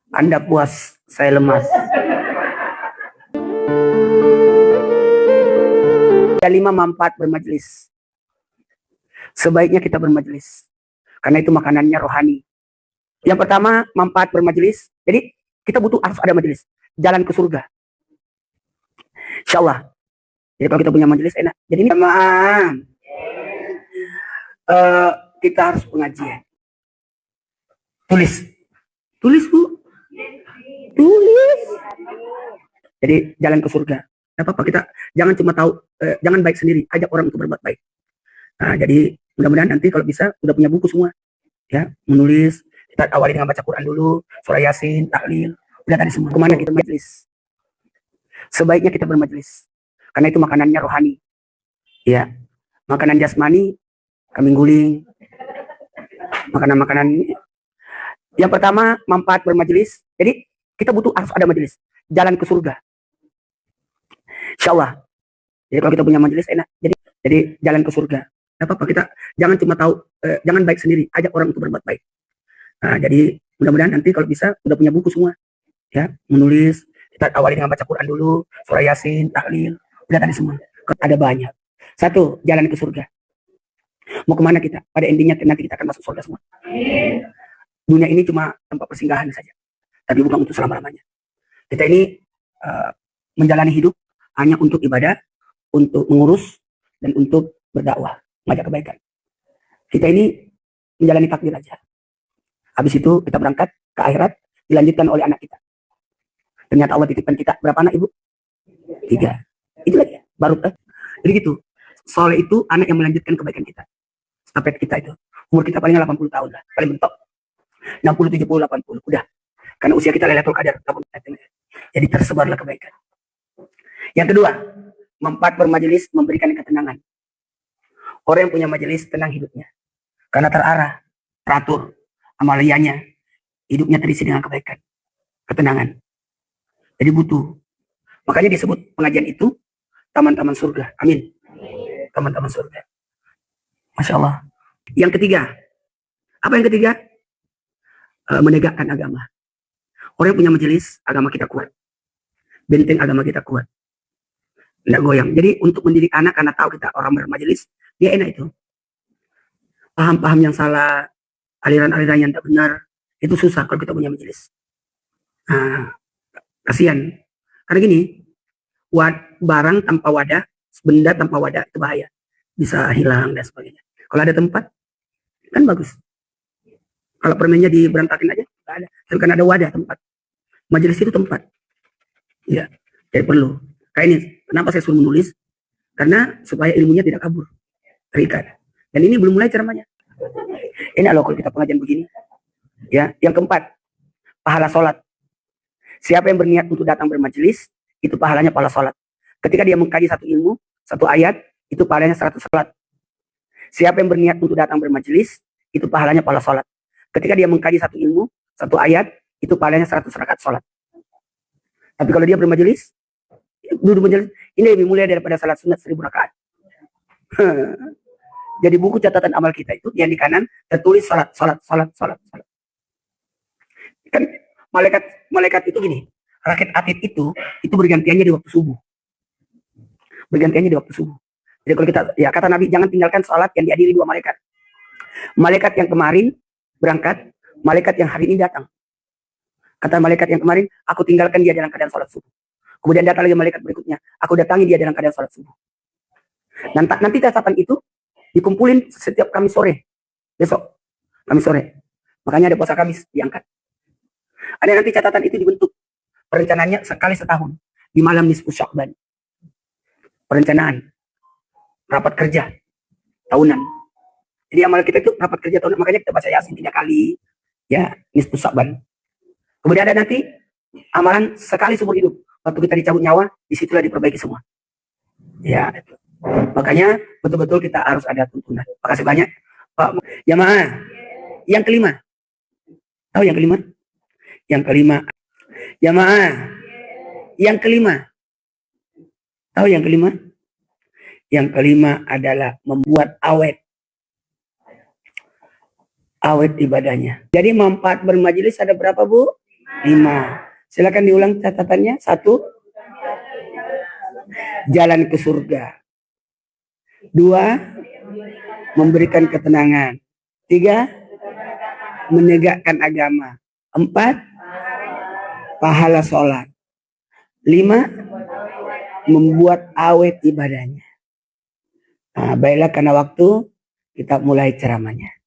Anda puas, saya lemas. Ada 5 manfaat bermajelis. Sebaiknya kita bermajelis, karena itu makanannya rohani. Yang pertama, manfaat bermajelis. Jadi kita butuh harus ada majelis. Jalan ke surga. Insya Allah. Jadi kalau kita punya majelis enak. Jadi ini kita harus pengajian. Tulis bu. Tulis. Jadi jalan ke surga. Tidak apa-apa, kita jangan cuma tahu, jangan baik sendiri, ajak orang untuk berbuat baik. Nah, jadi mudah-mudahan nanti kalau bisa udah punya buku semua, ya, menulis. Kita awali dengan baca Quran dulu, surah Yasin, tahlil, udah tadi semua. Kemana kita majelis? Sebaiknya kita bermajelis, karena itu makanannya rohani. Ya, makanan jasmani, kambing guling, makanan-makanan. Yang pertama, manfaat bermajelis. Jadi kita butuh harus ada majelis. Jalan ke surga. Insya Allah. Jadi kalau kita punya majelis enak. Jadi jalan ke surga. Tidak apa-apa, kita jangan cuma tahu, jangan baik sendiri, ajak orang untuk berbuat baik. Nah, jadi mudah-mudahan nanti kalau bisa udah punya buku semua, ya, menulis. Kita awali dengan baca Quran dulu, surah Yasin, tahlil, udah tadi semua. Ada banyak. Satu, jalan ke surga. Mau kemana kita? Pada endingnya nanti kita akan masuk surga semua. Dunia ini cuma tempat persinggahan saja, tapi bukan untuk selama-lamanya. Kita ini menjalani hidup hanya untuk ibadah, untuk mengurus, dan untuk berdakwah, mengajak kebaikan. Kita ini menjalani takdir aja. Habis itu kita berangkat ke akhirat, dilanjutkan oleh anak kita. Ternyata Allah titipkan kita berapa anak, Ibu? 3. Itu lagi baru. Jadi gitu. Soleh itu anak yang melanjutkan kebaikan kita. Stafet kita itu. Umur kita paling 80 tahun lah, paling mentok. 60, 70, 80, udah. Karena usia kita Lailatul Qadar. Jadi tersebarlah kebaikan. Yang kedua, manfaat bermajelis memberikan ketenangan. Orang yang punya majelis tenang hidupnya. Karena terarah, teratur, amaliannya, hidupnya terisi dengan kebaikan, ketenangan. Jadi butuh. Makanya disebut pengajian itu taman-taman surga. Amin. Taman-taman surga. Masya Allah. Yang ketiga. Apa yang ketiga? Menegakkan agama. Orang yang punya majelis, agama kita kuat. Benteng agama kita kuat. Tidak goyang. Jadi untuk mendidik anak, karena tahu kita orang bermajelis, dia enak itu. Paham-paham yang salah, aliran-aliran yang tidak benar, itu susah kalau kita punya majelis. Nah, kasihan. Karena gini, barang tanpa wadah, benda tanpa wadah itu bahaya. Bisa hilang dan sebagainya. Kalau ada tempat, kan bagus. Kalau permennya diberantakin aja, nggak ada. Tapi kan ada wadah tempat. Majelis itu tempat. Ya, jadi perlu. Kayak ini, kenapa saya suruh menulis? Karena supaya ilmunya tidak kabur, terikat. Dan ini belum mulai ceramahnya. Ini loh kalau kita pengajian begini. Ya, yang keempat, pahala sholat. Siapa yang berniat untuk datang bermajelis, itu pahalanya pahala sholat. Ketika dia mengkaji satu ilmu, satu ayat, itu pahalanya 100 sholat. Siapa yang berniat untuk datang bermajelis, itu pahalanya pahala sholat. Ketika dia mengkaji satu ilmu, satu ayat, itu pahalanya 100 rakaat sholat. Tapi kalau dia bermajelis, duduk majelis, ini lebih mulia daripada salat sunat 1000 rakaat. Jadi buku catatan amal kita itu yang di kanan tertulis salat. Kan malaikat itu gini, rakit atid itu bergantiannya di waktu subuh. Jadi kalau kita, ya kata Nabi, jangan tinggalkan salat yang dihadiri 2 malaikat. Malaikat yang kemarin berangkat, malaikat yang hari ini datang. Kata malaikat yang kemarin, aku tinggalkan dia dalam keadaan salat subuh. Kemudian datang lagi malaikat berikutnya, aku datangi dia dalam keadaan salat subuh. Nanti catatan itu dikumpulin setiap Kamis sore. Besok, Kamis sore. Makanya ada puasa Kamis diangkat. Ada nanti catatan itu dibentuk. Perencanaannya sekali setahun. Di malam nisfu Sya'ban. Perencanaan. Rapat kerja. Tahunan. Jadi amal kita itu rapat kerja tahunan. Makanya kita baca Yasin 3 kali. Ya, nisfu Sya'ban. Kemudian ada nanti amalan sekali seumur hidup. Waktu kita dicabut nyawa, disitulah diperbaiki semua. Ya, makanya betul-betul kita harus ada tuntunan. Makasih banyak, Pak. Jamaah. Yang kelima. Tahu yang kelima? Yang kelima. Jamaah. Yang kelima. Tahu yang kelima? Yang kelima adalah membuat awet. Awet ibadahnya. Jadi manfaat bermajelis ada berapa, Bu? 5. Silakan diulang catatannya. 1. Jalan ke surga. 2. Memberikan ketenangan. 3. Menegakkan agama. 4. Pahala sholat. 5. Membuat awet ibadahnya. Nah, baiklah karena waktu kita mulai ceramahnya.